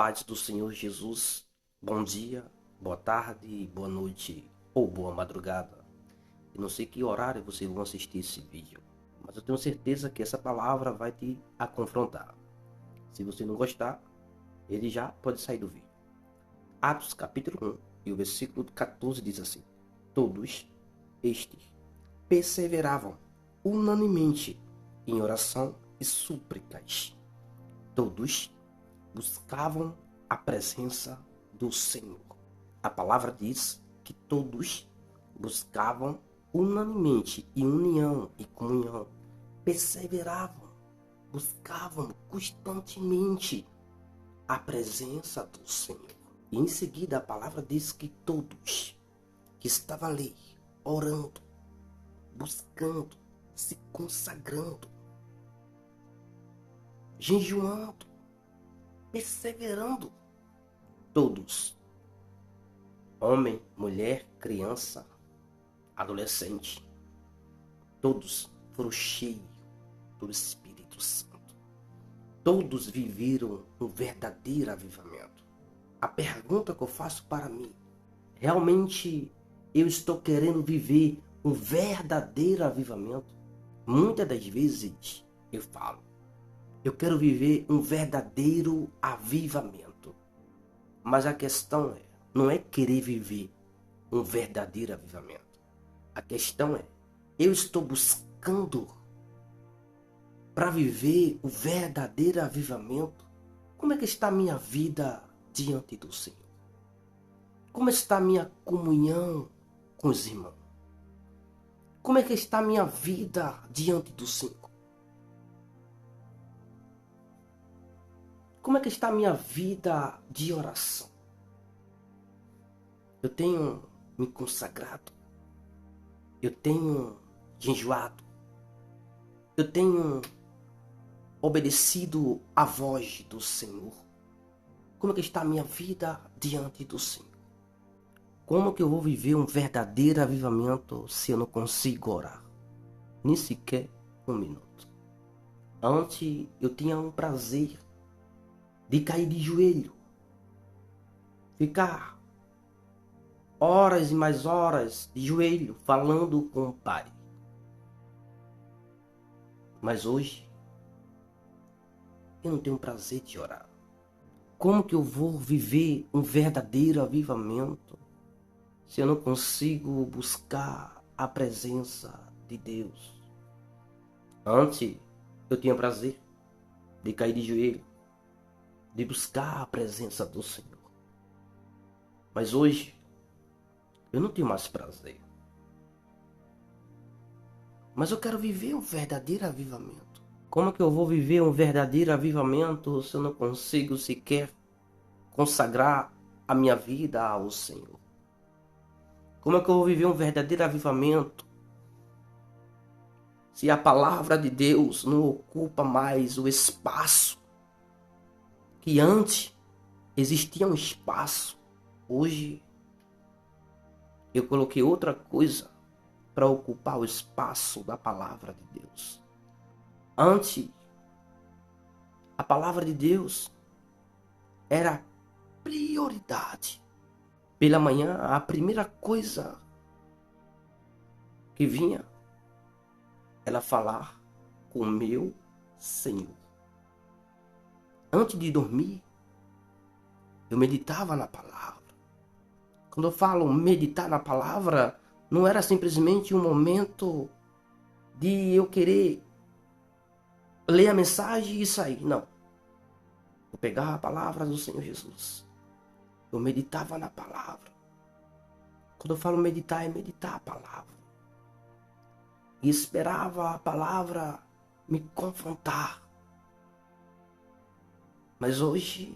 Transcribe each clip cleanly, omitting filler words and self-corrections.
paz do Senhor Jesus, bom dia, boa tarde, boa noite ou boa madrugada. Eu não sei que horário vocês vão assistir esse vídeo, mas eu tenho certeza que essa palavra vai te confrontar. Se você não gostar, ele já pode sair do vídeo. Atos capítulo 1 e o versículo 14 diz assim: Todos estes perseveravam unanimemente em oração e súplicas. Todos buscavam a presença do Senhor. A palavra diz que todos buscavam unanimemente em união e comunhão, perseveravam, buscavam constantemente a presença do Senhor. E em seguida a palavra diz que todos que estavam ali orando, buscando, se consagrando, jejuando, perseverando, todos, homem, mulher, criança, adolescente, todos foram cheios do Espírito Santo. Todos viveram um verdadeiro avivamento. A pergunta que eu faço para mim: realmente eu estou querendo viver um verdadeiro avivamento? Muitas das vezes eu falo: eu quero viver um verdadeiro avivamento. Mas a questão não é querer viver um verdadeiro avivamento. A questão é: eu estou buscando para viver o verdadeiro avivamento? Como é que está a minha vida diante do Senhor? Como está a minha comunhão com os irmãos? Como é que está a minha vida diante do Senhor? Como é que está a minha vida de oração? Eu tenho me consagrado. Eu tenho jejuado. Eu tenho obedecido à voz do Senhor. Como é que está a minha vida diante do Senhor? Como que eu vou viver um verdadeiro avivamento se eu não consigo orar? Nem sequer um minuto. Antes eu tinha um prazer de cair de joelho, ficar horas e mais horas de joelho falando com o Pai. Mas hoje eu não tenho prazer de orar. Como que eu vou viver um verdadeiro avivamento se eu não consigo buscar a presença de Deus? Antes eu tinha prazer de cair de joelho, de buscar a presença do Senhor. Mas hoje eu não tenho mais prazer. Mas eu quero viver um verdadeiro avivamento. Como que eu vou viver um verdadeiro avivamento se eu não consigo sequer consagrar a minha vida ao Senhor? Como é que eu vou viver um verdadeiro avivamento se a palavra de Deus não ocupa mais o espaço que antes existia um espaço? Hoje eu coloquei outra coisa para ocupar o espaço da palavra de Deus. Antes, a palavra de Deus era prioridade. Pela manhã, a primeira coisa que vinha era falar com o meu Senhor. Antes de dormir, eu meditava na palavra. Quando eu falo meditar na palavra, não era simplesmente um momento de eu querer ler a mensagem e sair. Não. Eu pegava a palavra do Senhor Jesus. Eu meditava na palavra. Quando eu falo meditar, é meditar a palavra. E esperava a palavra me confrontar. Mas hoje,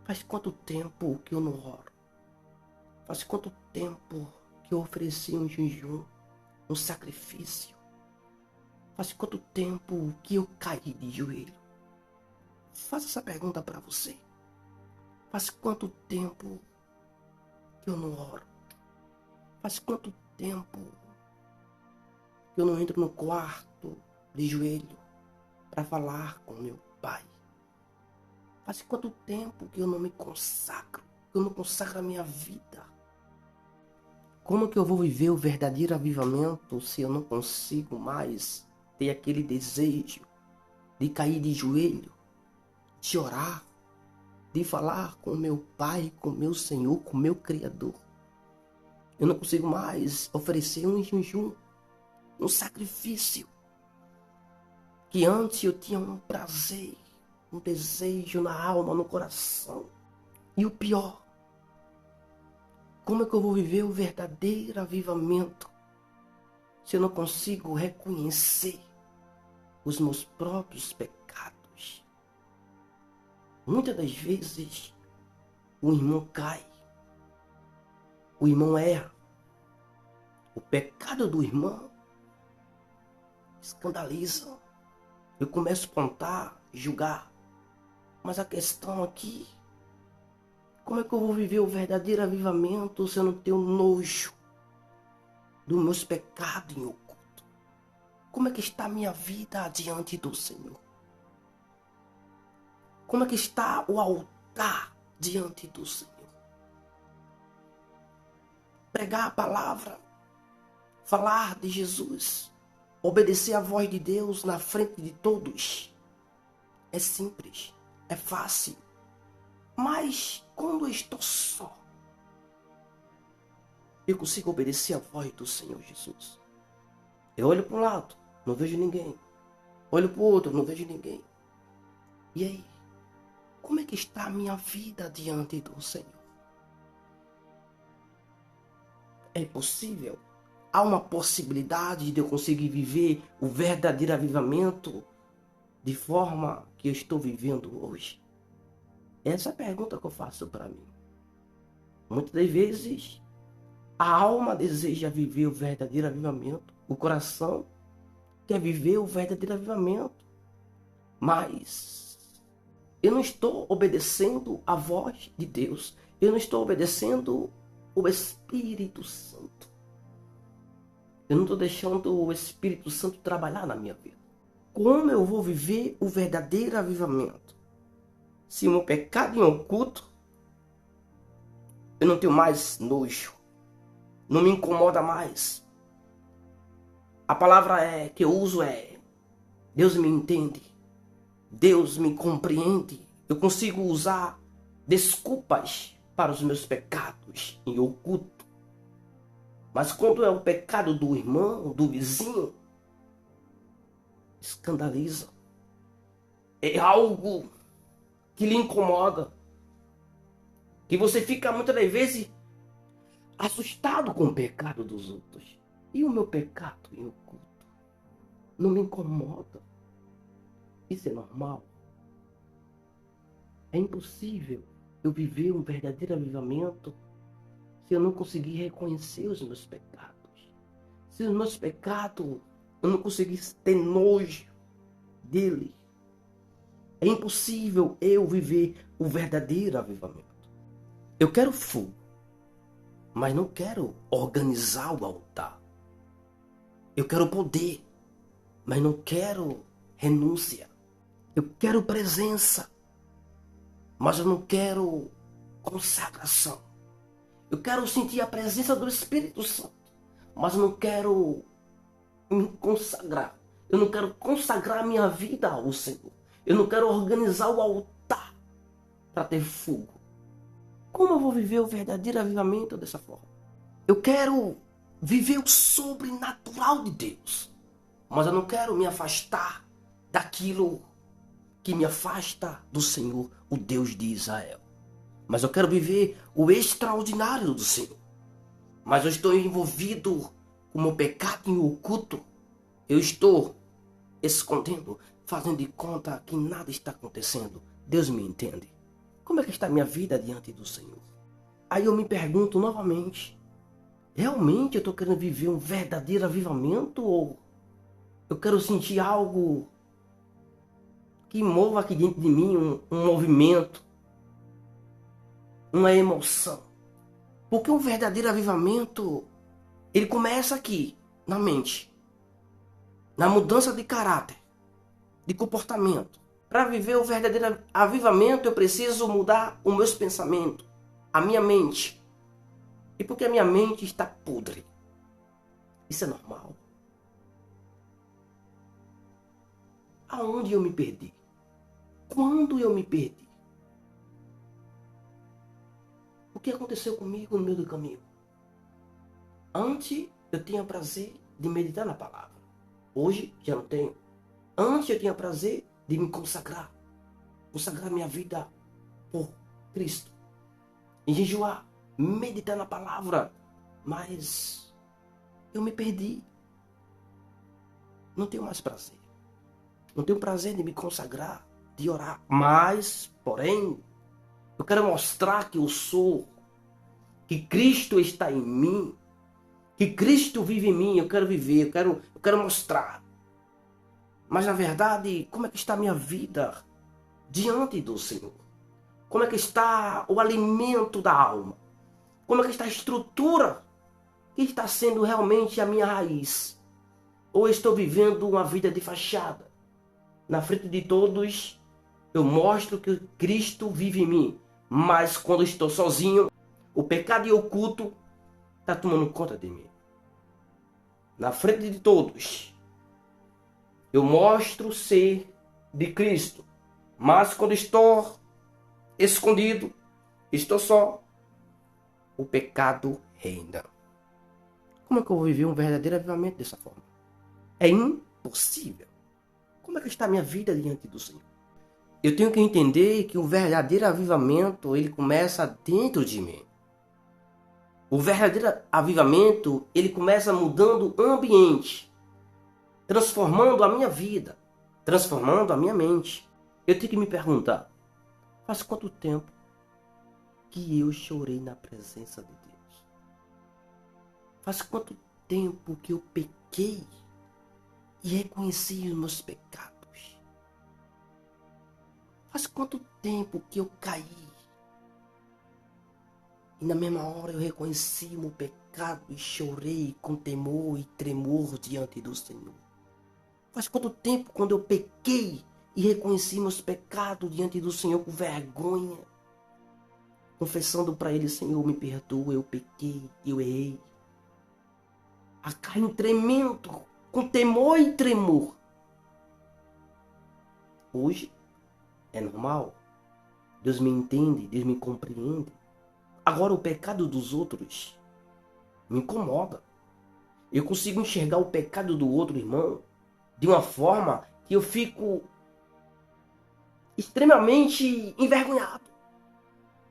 faz quanto tempo que eu não oro? Faz quanto tempo que eu ofereci um jejum, um sacrifício? Faz quanto tempo que eu caí de joelho? Faça essa pergunta para você. Faz quanto tempo que eu não oro? Faz quanto tempo que eu não entro no quarto de joelho para falar com meu Pai? Faz quanto tempo que eu não me consagro, que eu não consagro a minha vida? Como que eu vou viver o verdadeiro avivamento se eu não consigo mais ter aquele desejo de cair de joelho, de orar, de falar com meu Pai, com meu Senhor, com meu Criador? Eu não consigo mais oferecer um jejum, um sacrifício, que antes eu tinha um prazer, um desejo na alma, no coração. E o pior, como é que eu vou viver o verdadeiro avivamento se eu não consigo reconhecer os meus próprios pecados? Muitas das vezes o irmão cai, o irmão erra, o pecado do irmão escandaliza. Eu começo a apontar, julgar, mas a questão aqui, como é que eu vou viver o verdadeiro avivamento se eu não tenho nojo dos meus pecados em oculto? Como é que está a minha vida diante do Senhor? Como é que está o altar diante do Senhor? Pregar a palavra, falar de Jesus, obedecer à voz de Deus na frente de todos. É simples, é fácil. Mas quando eu estou só, eu consigo obedecer à voz do Senhor Jesus. Eu olho para um lado, não vejo ninguém. Olho para o outro, não vejo ninguém. E aí? Como é que está a minha vida diante do Senhor? É possível? Há uma possibilidade de eu conseguir viver o verdadeiro avivamento de forma que eu estou vivendo hoje? Essa é a pergunta que eu faço para mim. Muitas das vezes, a alma deseja viver o verdadeiro avivamento. O coração quer viver o verdadeiro avivamento. Mas eu não estou obedecendo a voz de Deus. Eu não estou obedecendo o Espírito Santo. Eu não estou deixando o Espírito Santo trabalhar na minha vida. Como eu vou viver o verdadeiro avivamento se o meu pecado em oculto eu não tenho mais nojo, não me incomoda mais? A palavra que eu uso é: Deus me entende, Deus me compreende. Eu consigo usar desculpas para os meus pecados em oculto. Mas quando é o pecado do irmão, do vizinho, escandaliza. É algo que lhe incomoda, que você fica muitas das vezes assustado com o pecado dos outros. E o meu pecado em oculto não me incomoda? Isso é normal? É impossível eu viver um verdadeiro avivamento se eu não conseguir reconhecer os meus pecados. Se os meus pecados eu não conseguir ter nojo dele. É impossível eu viver o verdadeiro avivamento. Eu quero fogo, mas não quero organizar o altar. Eu quero poder, mas não quero renúncia. Eu quero presença, mas eu não quero consagração. Eu quero sentir a presença do Espírito Santo, mas eu não quero me consagrar. Eu não quero consagrar minha vida ao Senhor. Eu não quero organizar o altar para ter fogo. Como eu vou viver o verdadeiro avivamento dessa forma? Eu quero viver o sobrenatural de Deus, mas eu não quero me afastar daquilo que me afasta do Senhor, o Deus de Israel. Mas eu quero viver o extraordinário do Senhor. Mas eu estou envolvido com o meu pecado em oculto. Eu estou escondendo, fazendo de conta que nada está acontecendo. Deus me entende. Como é que está a minha vida diante do Senhor? Aí eu me pergunto novamente: realmente eu estou querendo viver um verdadeiro avivamento? Ou eu quero sentir algo que mova aqui dentro de mim um movimento, uma emoção? Porque um verdadeiro avivamento, ele começa aqui, na mente, na mudança de caráter, de comportamento. Para viver o verdadeiro avivamento, eu preciso mudar os meus pensamentos, a minha mente. E porque a minha mente está podre. Isso é normal. Aonde eu me perdi? Quando eu me perdi? O que aconteceu comigo no meio do caminho? Antes eu tinha prazer de meditar na palavra. Hoje já não tenho. Antes eu tinha prazer de me consagrar. Consagrar minha vida por Cristo. Em jejuar, meditar na palavra. Mas eu me perdi. Não tenho mais prazer. Não tenho prazer de me consagrar, de orar. Mas, porém, eu quero mostrar que eu sou, que Cristo está em mim, que Cristo vive em mim. Eu quero viver, eu quero mostrar. Mas, na verdade, como é que está a minha vida diante do Senhor? Como é que está o alimento da alma? Como é que está a estrutura que está sendo realmente a minha raiz? Ou estou vivendo uma vida de fachada? Na frente de todos, eu mostro que Cristo vive em mim. Mas quando estou sozinho, o pecado oculto está tomando conta de mim. Na frente de todos, eu mostro ser de Cristo. Mas quando estou escondido, estou só, o pecado reina. Como é que eu vou viver um verdadeiro avivamento dessa forma? É impossível. Como é que está a minha vida diante do Senhor? Eu tenho que entender que o verdadeiro avivamento, ele começa dentro de mim. O verdadeiro avivamento, ele começa mudando o ambiente, transformando a minha vida, transformando a minha mente. Eu tenho que me perguntar, faz quanto tempo que eu chorei na presença de Deus? Faz quanto tempo que eu pequei e reconheci os meus pecados? Faz quanto tempo que eu caí e na mesma hora eu reconheci o meu pecado e chorei com temor e tremor diante do Senhor? Faz quanto tempo quando eu pequei e reconheci meus pecados diante do Senhor com vergonha, confessando para Ele: Senhor, me perdoa, eu pequei, eu errei. A carne tremendo, com temor e tremor. Hoje é normal. Deus me entende, Deus me compreende. Agora o pecado dos outros me incomoda. Eu consigo enxergar o pecado do outro irmão de uma forma que eu fico extremamente envergonhado.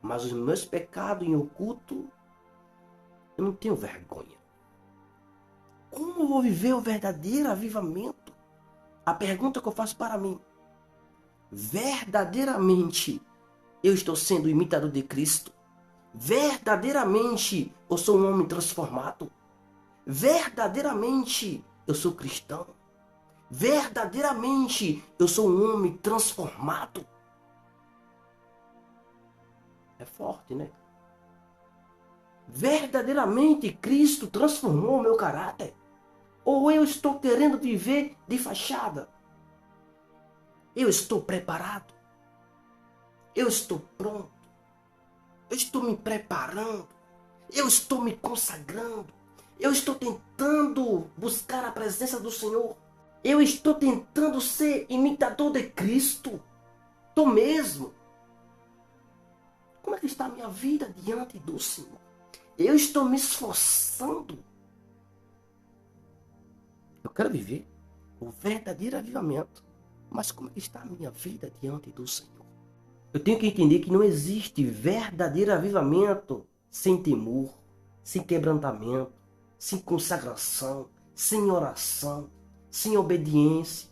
Mas os meus pecados em oculto, eu não tenho vergonha. Como eu vou viver o verdadeiro avivamento? A pergunta que eu faço para mim: verdadeiramente eu estou sendo imitador de Cristo? Verdadeiramente eu sou um homem transformado? Verdadeiramente eu sou cristão? Verdadeiramente eu sou um homem transformado? É forte, né? Verdadeiramente Cristo transformou o meu caráter? Ou eu estou querendo viver de fachada? Eu estou preparado? Eu estou pronto? Eu estou me preparando? Eu estou me consagrando? Eu estou tentando buscar a presença do Senhor? Eu estou tentando ser imitador de Cristo? Estou mesmo? Como é que está a minha vida diante do Senhor? Eu estou me esforçando? Eu quero viver o verdadeiro avivamento. Mas como é que está a minha vida diante do Senhor? Eu tenho que entender que não existe verdadeiro avivamento sem temor, sem quebrantamento, sem consagração, sem oração, sem obediência,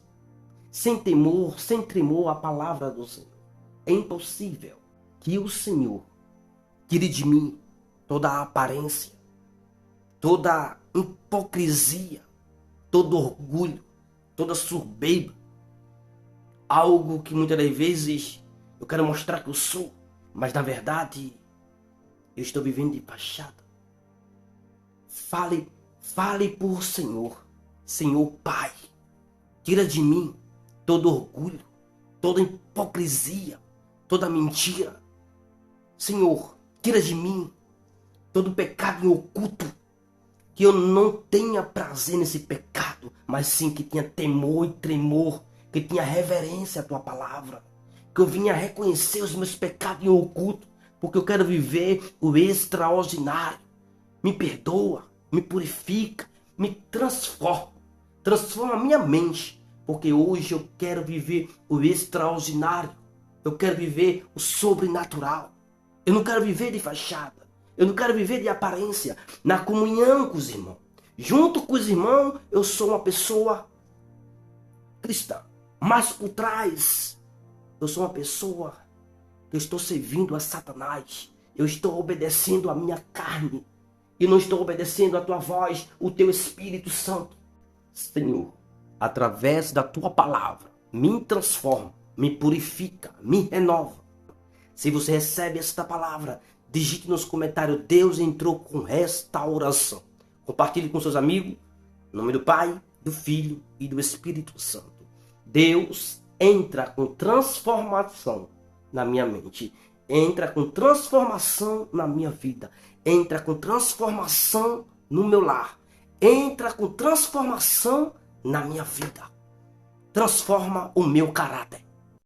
sem temor, sem tremor à palavra do Senhor. É impossível que o Senhor tire de mim toda a aparência, toda a hipocrisia, todo orgulho, toda soberba. Algo que muitas das vezes eu quero mostrar que eu sou, mas na verdade eu estou vivendo de fachada. Fale por Senhor. Senhor Pai, tira de mim todo orgulho, toda hipocrisia, toda mentira. Senhor, tira de mim todo pecado em oculto, que eu não tenha prazer nesse pecado, mas sim que tenha temor e tremor, que tenha reverência à tua palavra, que eu venha reconhecer os meus pecados em oculto, porque eu quero viver o extraordinário. Me perdoa, me purifica, me transforma a minha mente, porque hoje eu quero viver o extraordinário, eu quero viver o sobrenatural. Eu não quero viver de fachada. Eu não quero viver de aparência. Na comunhão com os irmãos. Junto com os irmãos, eu sou uma pessoa cristã. Mas por trás, eu sou uma pessoa que eu estou servindo a Satanás. Eu estou obedecendo a minha carne. E não estou obedecendo a tua voz, o teu Espírito Santo. Senhor, através da tua palavra, me transforma, me purifica, me renova. Se você recebe esta palavra, digite nos comentários: Deus entrou com restauração. Compartilhe com seus amigos. Em nome do Pai, do Filho e do Espírito Santo. Deus entra com transformação na minha mente. Entra com transformação na minha vida. Entra com transformação no meu lar. Entra com transformação na minha vida. Transforma o meu caráter.